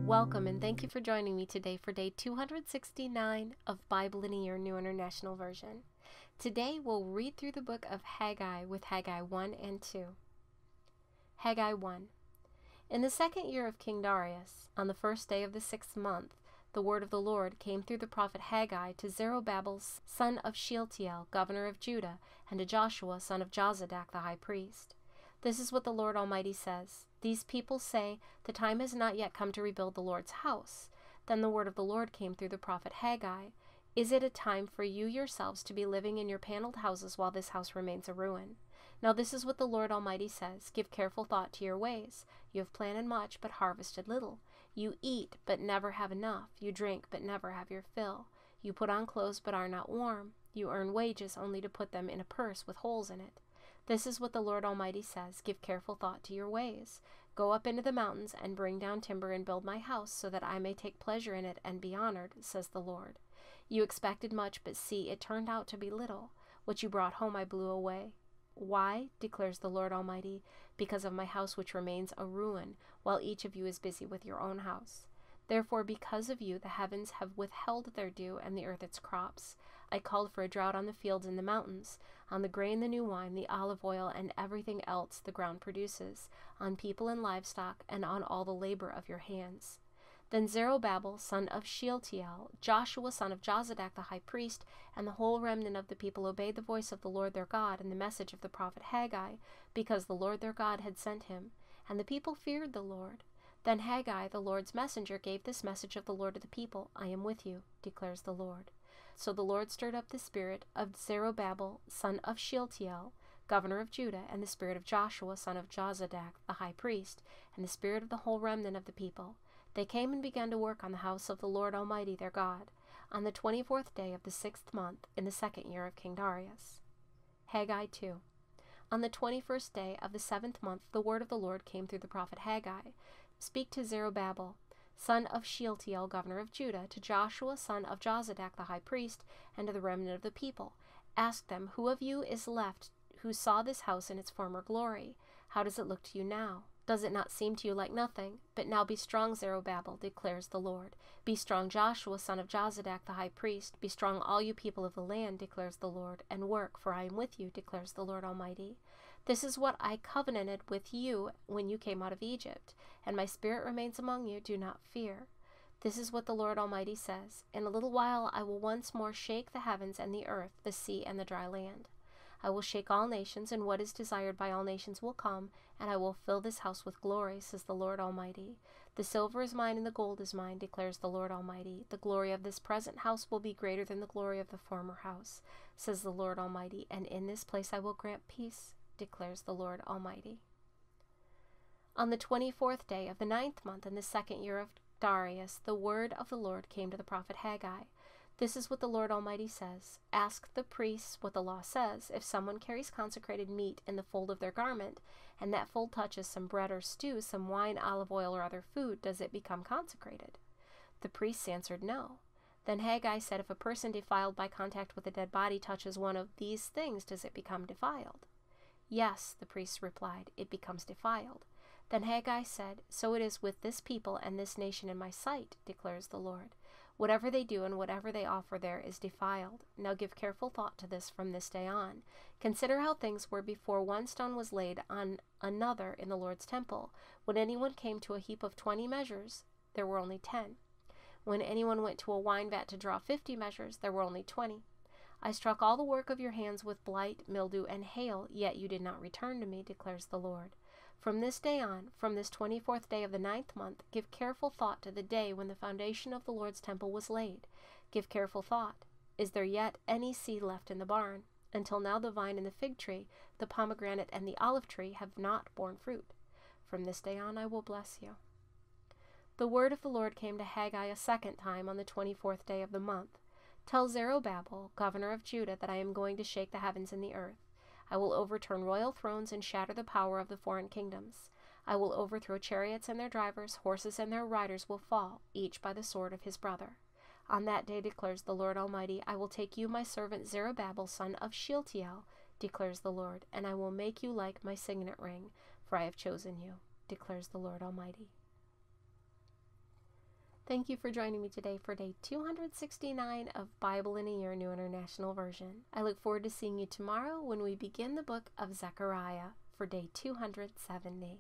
Welcome and thank you for joining me today for day 269 of Bible in a Year New International Version. Today we'll read through the book of Haggai with Haggai 1 and 2. Haggai 1. In the second year of King Darius, on the first day of the 6th month, the word of the Lord came through the prophet Haggai to Zerubbabel, son of Shealtiel, governor of Judah, and to Joshua, son of Jozadak, the high priest. This is what the Lord Almighty says. These people say, the time has not yet come to rebuild the Lord's house. Then the word of the Lord came through the prophet Haggai. Is it a time for you yourselves to be living in your paneled houses while this house remains a ruin? Now this is what the Lord Almighty says. Give careful thought to your ways. You have planted much, but harvested little. You eat, but never have enough. You drink, but never have your fill. You put on clothes, but are not warm. You earn wages only to put them in a purse with holes in it. This is what the Lord Almighty says. Give careful thought to your ways. Go up into the mountains and bring down timber and build my house, so that I may take pleasure in it and be honored, says the Lord. You expected much, but see, it turned out to be little. What you brought home I blew away. Why, declares the Lord Almighty? Because of my house which remains a ruin, while each of you is busy with your own house. Therefore, because of you, the heavens have withheld their dew, and the earth its crops. I called for a drought on the fields and the mountains, on the grain, the new wine, the olive oil, and everything else the ground produces, on people and livestock, and on all the labor of your hands. Then Zerubbabel, son of Shealtiel, Joshua, son of Jozadak, the high priest, and the whole remnant of the people obeyed the voice of the Lord their God and the message of the prophet Haggai, because the Lord their God had sent him. And the people feared the Lord. Then Haggai, the Lord's messenger, gave this message of the Lord to the people. I am with you, declares the Lord. So the Lord stirred up the spirit of Zerubbabel, son of Shealtiel, governor of Judah, and the spirit of Joshua, son of Jozadak, the high priest, and the spirit of the whole remnant of the people. They came and began to work on the house of the Lord Almighty their God, on the 24th day of the 6th month, in the 2nd year of King Darius. Haggai 2. On the 21st day of the 7th month, the word of the Lord came through the prophet Haggai. Speak to Zerubbabel, son of Shealtiel, governor of Judah, to Joshua, son of Jozadak, the high priest, and to the remnant of the people. Ask them, who of you is left who saw this house in its former glory? How does it look to you now? Does it not seem to you like nothing? But now be strong, Zerubbabel, declares the Lord. Be strong, Joshua, son of Jozadak, the high priest. Be strong, all you people of the land, declares the Lord, and work, for I am with you, declares the Lord Almighty. This is what I covenanted with you when you came out of Egypt, and my spirit remains among you. Do not fear. This is what the Lord Almighty says. In a little while I will once more shake the heavens and the earth, the sea and the dry land. I will shake all nations, and what is desired by all nations will come, and I will fill this house with glory, says the Lord Almighty. The silver is mine and the gold is mine, declares the Lord Almighty. The glory of this present house will be greater than the glory of the former house, says the Lord Almighty, and in this place I will grant peace, declares the Lord Almighty. On the 24th day of the 9th month in the 2nd year of Darius, the word of the Lord came to the prophet Haggai. This is what the Lord Almighty says. Ask the priests what the law says. If someone carries consecrated meat in the fold of their garment, and that fold touches some bread or stew, some wine, olive oil, or other food, does it become consecrated? The priests answered no. Then Haggai said, if a person defiled by contact with a dead body touches one of these things, does it become defiled? Yes, the priests replied, it becomes defiled. Then Haggai said, so it is with this people and this nation in my sight, declares the Lord. Whatever they do and whatever they offer there is defiled. Now give careful thought to this from this day on. Consider how things were before one stone was laid on another in the Lord's temple. When anyone came to a heap of 20 measures, there were only 10. When anyone went to a wine vat to draw 50 measures, there were only 20. I struck all the work of your hands with blight, mildew, and hail, yet you did not return to me, declares the Lord. From this day on, from this 24th day of the 9th month, give careful thought to the day when the foundation of the Lord's temple was laid. Give careful thought. Is there yet any seed left in the barn? Until now the vine and the fig tree, the pomegranate and the olive tree have not borne fruit. From this day on I will bless you. The word of the Lord came to Haggai a second time on the 24th day of the month. Tell Zerubbabel, governor of Judah, that I am going to shake the heavens and the earth. I will overturn royal thrones and shatter the power of the foreign kingdoms. I will overthrow chariots and their drivers, horses and their riders will fall, each by the sword of his brother. On that day, declares the Lord Almighty, I will take you, my servant Zerubbabel, son of Shealtiel, declares the Lord, and I will make you like my signet ring, for I have chosen you, declares the Lord Almighty. Thank you for joining me today for day 269 of Bible in a Year, New International Version. I look forward to seeing you tomorrow when we begin the book of Zechariah for day 270.